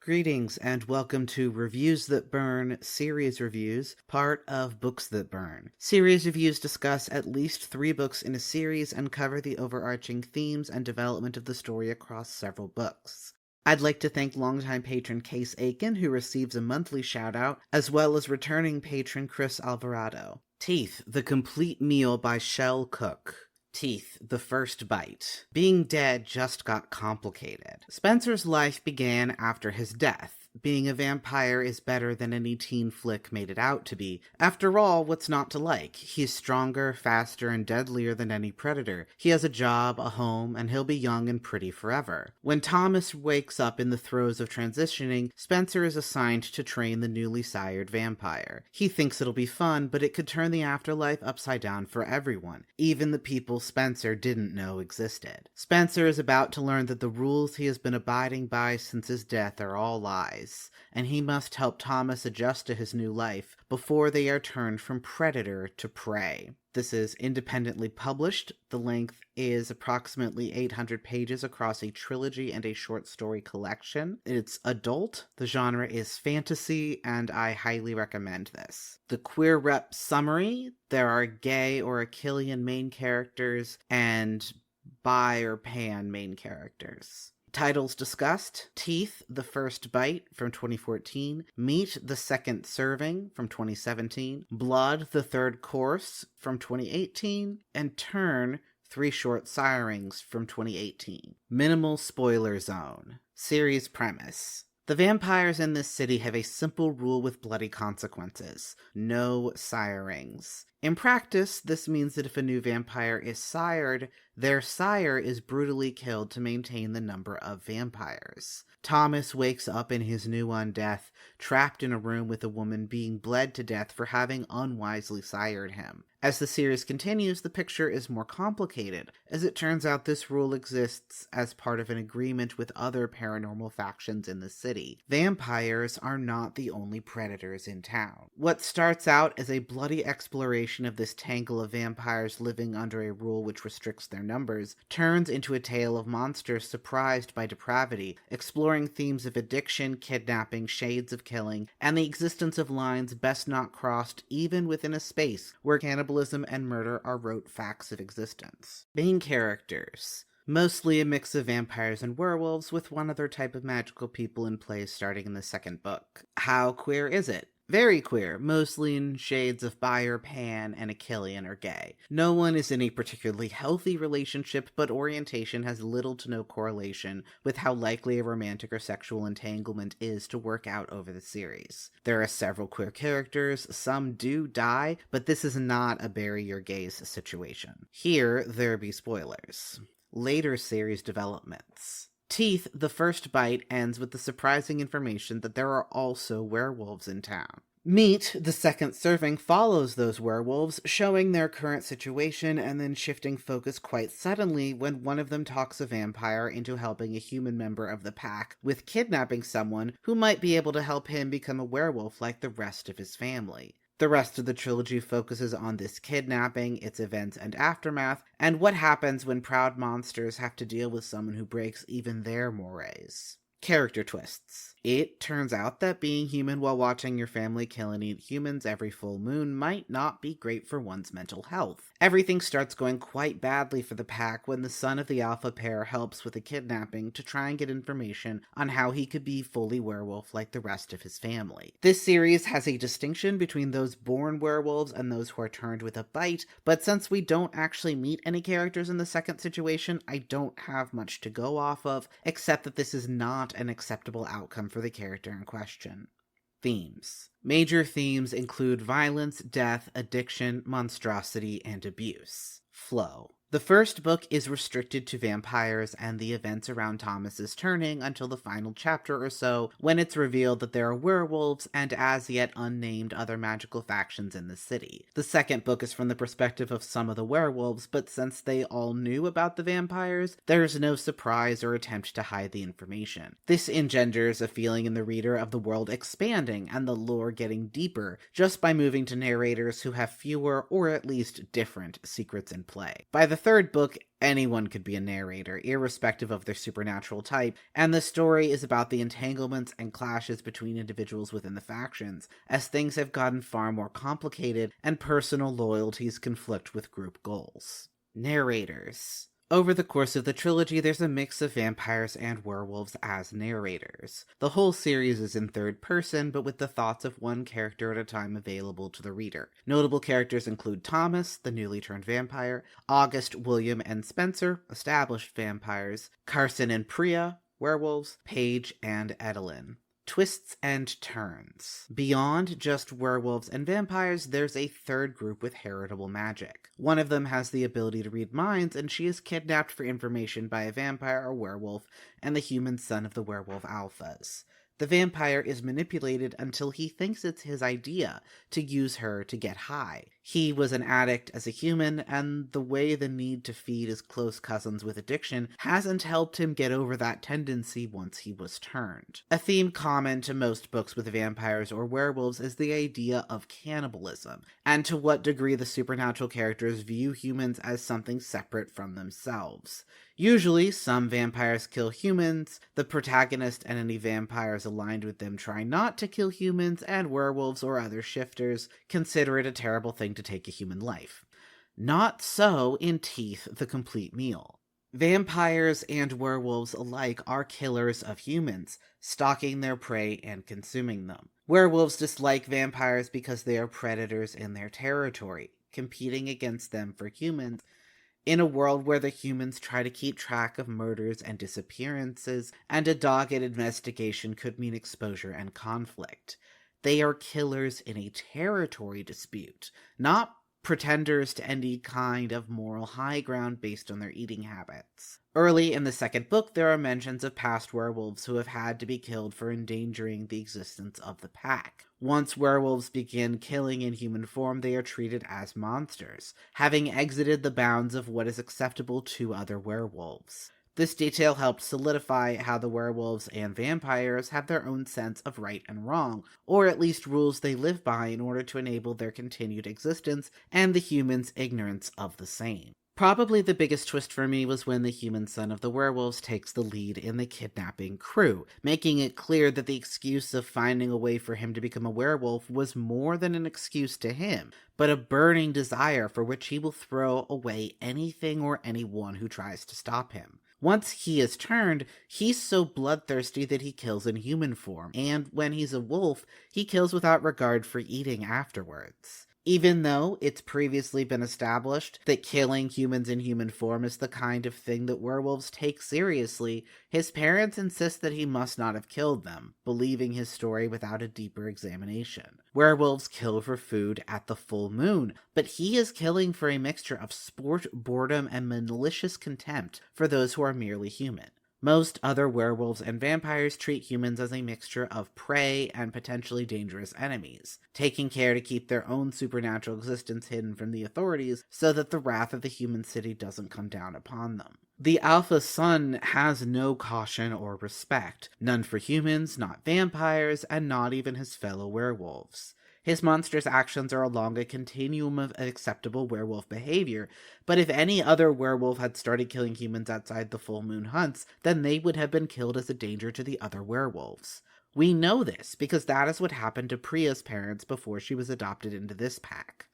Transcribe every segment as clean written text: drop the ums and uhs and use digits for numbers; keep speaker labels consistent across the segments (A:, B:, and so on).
A: Greetings and welcome to Reviews That Burn Series Reviews, part of Books That Burn. Series reviews discuss at least 3 books in a series and cover the overarching themes and development of the story across several books. I'd like to thank longtime patron Case Aiken, who receives a monthly shoutout, as well as returning patron Chris Alvarado. Teeth, The Complete Meal by Chele Cooke. Teeth, The First Bite. Being dead just got complicated. Spencer's life began after his death. Being a vampire is better than any teen flick made it out to be. After all, what's not to like? He's stronger, faster, and deadlier than any predator. He has a job, a home, and he'll be young and pretty forever. When Thomas wakes up in the throes of transitioning, Spencer is assigned to train the newly sired vampire. He thinks it'll be fun, but it could turn the afterlife upside down for everyone, even the people Spencer didn't know existed. Spencer is about to learn that the rules he has been abiding by since his death are all lies, and he must help Thomas adjust to his new life before they are turned from predator to prey. This is independently published. The length is approximately 800 pages across a trilogy and a short story collection. It's adult, the genre is fantasy, and I highly recommend this. The queer rep summary: there are gay or Achillean main characters and bi or pan main characters. Titles discussed: Teeth, The First Bite from 2014, Meat, The Second Serving from 2017, Blood, The Third Course from 2018, and Turn, 3 Short Sirings from 2018. Minimal spoiler zone. Series premise: the vampires in this city have a simple rule with bloody consequences: no sirings. In practice, this means that if a new vampire is sired, their sire is brutally killed to maintain the number of vampires. Thomas wakes up in his new death, trapped in a room with a woman being bled to death for having unwisely sired him. As the series continues, the picture is more complicated. As it turns out, this rule exists as part of an agreement with other paranormal factions in the city. Vampires are not the only predators in town. What starts out as a bloody exploration of this tangle of vampires living under a rule which restricts their numbers turns into a tale of monsters surprised by depravity, exploring themes of addiction, kidnapping, shades of killing, and the existence of lines best not crossed even within a space where cannibalism and murder are rote facts of existence. Main characters: mostly a mix of vampires and werewolves, with one other type of magical people in play starting in the second book. How queer is it? Very queer, mostly in shades of bi or pan and Achillean or gay. No one is in a particularly healthy relationship, but orientation has little to no correlation with how likely a romantic or sexual entanglement is to work out over the series. There are several queer characters, some do die, but this is not a bury your gays situation. Here, there be spoilers. Later series developments. Teeth, The First Bite ends with the surprising information that there are also werewolves in town. Meat, The Second Serving follows those werewolves, showing their current situation and then shifting focus quite suddenly when one of them talks a vampire into helping a human member of the pack with kidnapping someone who might be able to help him become a werewolf like the rest of his family. The rest of the trilogy focuses on this kidnapping, its events and aftermath, and what happens when proud monsters have to deal with someone who breaks even their mores. Character twists. It turns out that being human while watching your family kill and eat humans every full moon might not be great for one's mental health. Everything starts going quite badly for the pack when the son of the alpha pair helps with a kidnapping to try and get information on how he could be fully werewolf like the rest of his family. This series has a distinction between those born werewolves and those who are turned with a bite, but since we don't actually meet any characters in the second situation, I don't have much to go off of, except that this is not an acceptable outcome for the character in question. Themes. Major themes include violence, death, addiction, monstrosity, and abuse. Flow. The first book is restricted to vampires and the events around Thomas's turning until the final chapter or so, when it's revealed that there are werewolves and as yet unnamed other magical factions in the city. The second book is from the perspective of some of the werewolves, but since they all knew about the vampires, there's no surprise or attempt to hide the information. This engenders a feeling in the reader of the world expanding and the lore getting deeper, just by moving to narrators who have fewer or at least different secrets in play. By the the third book, anyone could be a narrator, irrespective of their supernatural type, and the story is about the entanglements and clashes between individuals within the factions, as things have gotten far more complicated and personal loyalties conflict with group goals. Narrators. Over the course of the trilogy, there's a mix of vampires and werewolves as narrators. The whole series is in third person, but with the thoughts of one character at a time available to the reader. Notable characters include Thomas, the newly turned vampire, August, William, and Spencer, established vampires, Carson and Priya, werewolves, Paige, and Edelyn. Twists and turns. Beyond just werewolves and vampires, there's a third group with heritable magic. One of them has the ability to read minds, and she is kidnapped for information by a vampire or werewolf and the human son of the werewolf alphas. The vampire is manipulated until he thinks it's his idea to use her to get high. He was an addict as a human, and the way the need to feed is close cousins with addiction hasn't helped him get over that tendency once he was turned. A theme common to most books with vampires or werewolves is the idea of cannibalism, and to what degree the supernatural characters view humans as something separate from themselves. Usually, some vampires kill humans, the protagonist and any vampires aligned with them try not to kill humans, and werewolves or other shifters consider it a terrible thing to take a human life. Not so in Teeth, the Complete Meal. Vampires and werewolves alike are killers of humans, stalking their prey and consuming them. Werewolves dislike vampires because they are predators in their territory, competing against them for humans. In a world where the humans try to keep track of murders and disappearances, and a dogged investigation could mean exposure and conflict. They are killers in a territory dispute, not pretenders to any kind of moral high ground based on their eating habits. Early in the second book, there are mentions of past werewolves who have had to be killed for endangering the existence of the pack. Once werewolves begin killing in human form, they are treated as monsters, having exited the bounds of what is acceptable to other werewolves. This detail helped solidify how the werewolves and vampires have their own sense of right and wrong, or at least rules they live by in order to enable their continued existence and the humans' ignorance of the same. Probably the biggest twist for me was when the human son of the werewolves takes the lead in the kidnapping crew, making it clear that the excuse of finding a way for him to become a werewolf was more than an excuse to him, but a burning desire for which he will throw away anything or anyone who tries to stop him. Once he is turned, he's so bloodthirsty that he kills in human form, and when he's a wolf, he kills without regard for eating afterwards. Even though it's previously been established that killing humans in human form is the kind of thing that werewolves take seriously, his parents insist that he must not have killed them, believing his story without a deeper examination. Werewolves kill for food at the full moon, but he is killing for a mixture of sport, boredom, and malicious contempt for those who are merely human. Most other werewolves and vampires treat humans as a mixture of prey and potentially dangerous enemies, taking care to keep their own supernatural existence hidden from the authorities so that the wrath of the human city doesn't come down upon them. The Alpha Son has no caution or respect, none for humans, not vampires, and not even his fellow werewolves. His monstrous actions are along a continuum of acceptable werewolf behavior, but if any other werewolf had started killing humans outside the full moon hunts, then they would have been killed as a danger to the other werewolves. We know this because that is what happened to Priya's parents before she was adopted into this pack.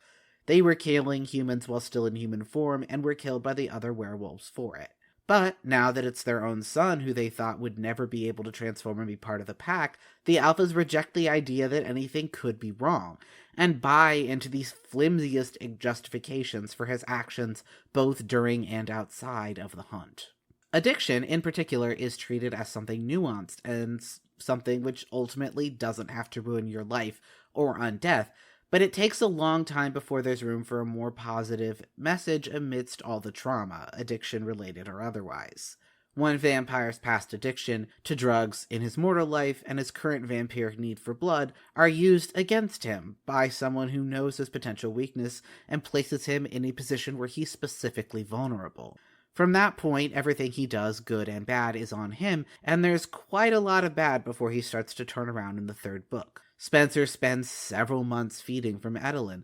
A: They were killing humans while still in human form and were killed by the other werewolves for it. But now that it's their own son who they thought would never be able to transform and be part of the pack, the Alphas reject the idea that anything could be wrong, and buy into these flimsiest justifications for his actions both during and outside of the hunt. Addiction, in particular, is treated as something nuanced and something which ultimately doesn't have to ruin your life or on death, but it takes a long time before there's room for a more positive message amidst all the trauma, addiction-related or otherwise. One vampire's past addiction to drugs in his mortal life and his current vampiric need for blood are used against him by someone who knows his potential weakness and places him in a position where he's specifically vulnerable. From that point, everything he does, good and bad, is on him, and there's quite a lot of bad before he starts to turn around in the third book. Spencer spends several months feeding from Edelyn,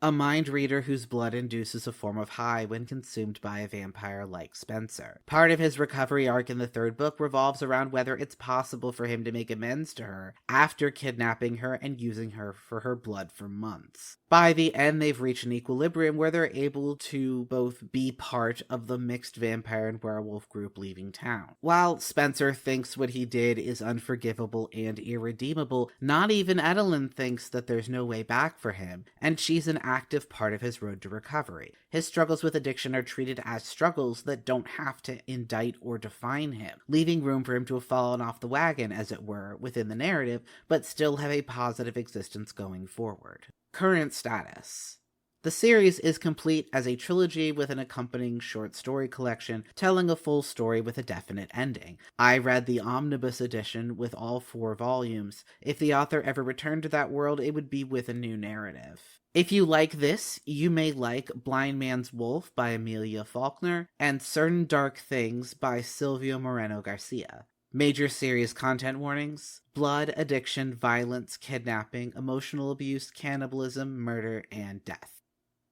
A: a mind reader whose blood induces a form of high when consumed by a vampire like Spencer. Part of his recovery arc in the third book revolves around whether it's possible for him to make amends to her after kidnapping her and using her for her blood for months. By the end, they've reached an equilibrium where they're able to both be part of the mixed vampire and werewolf group leaving town. While Spencer thinks what he did is unforgivable and irredeemable, not even Edelyn thinks that there's no way back for him, and she's an active part of his road to recovery. His struggles with addiction are treated as struggles that don't have to indict or define him, leaving room for him to have fallen off the wagon, as it were, within the narrative, but still have a positive existence going forward. Current status. The series is complete as a trilogy with an accompanying short story collection telling a full story with a definite ending. I read the omnibus edition with all 4 volumes. If the author ever returned to that world, it would be with a new narrative. If you like this, you may like Blind Man's Wolf by Amelia Faulkner and Certain Dark Things by Silvio Moreno Garcia. Major series content warnings: blood, addiction, violence, kidnapping, emotional abuse, cannibalism, murder, and death.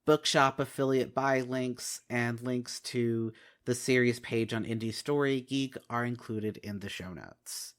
A: Bookshop affiliate buy links and links to the series page on Indie Story Geek are included in the show notes.